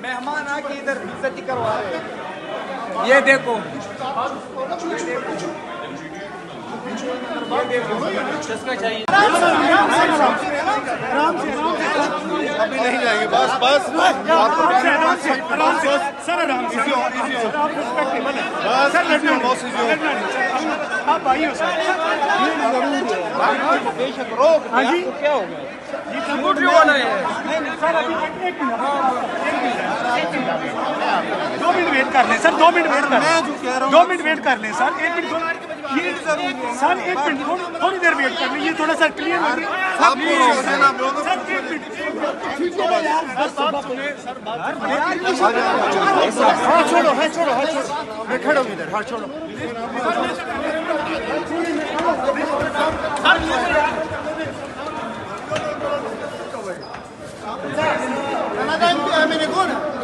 मेहमान आके इधर इज्जत करवा रहे हैं। ये देखो किसका चाहिए? अभी नहीं जाएंगे, बस बस सर आराम से आप आइए सर। बेशक रोक दिया तो क्या हो गया? स्कूटरी वाला है। सर अभी 2 मिनट वेट कर लें सर, 2 मिनट वेट कर लें, 2 मिनट वेट कर लें सर, 1 मिनट सर, 1 मिनट थोड़ी देर वेट कर लें, ये थोड़ा सा क्लियर हो गया। हाँ छोड़ो, हाँ छोड़ो, हाँ छोड़ो, मैं खड़ा हूँ इधर, हाँ छोड़ो।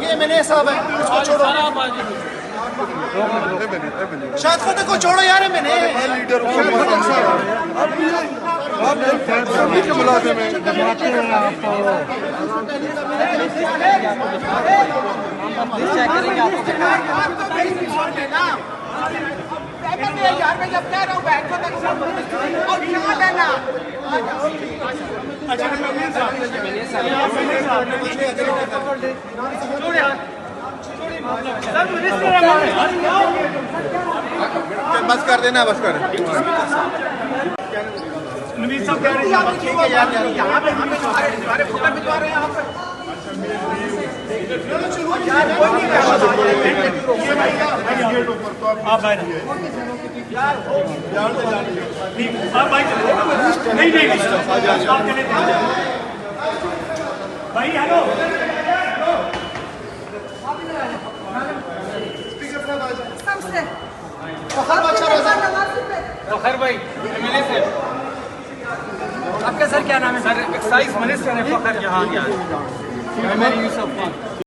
ये मैंने साहब है, उसको छोड़ो। शायद खुद को छोड़ो यार, मैंने लीडर मुलाजिम है। यार मैं जब कह रहा हूँ बैठो तक और क्या लेना। बस कर देना, बस कर। नवीद साहब कह रहे हैं यहाँ पे हमें हमारे फोटो भिजवा रहे हैं यहाँ पर। आप भाई नहीं नहीं भाई हेलो फखर भाई एमएलए से। आपका सर क्या नाम है? सर एक्साइज मिनिस्टर है फखर जहां गया है। यूसुफ खान।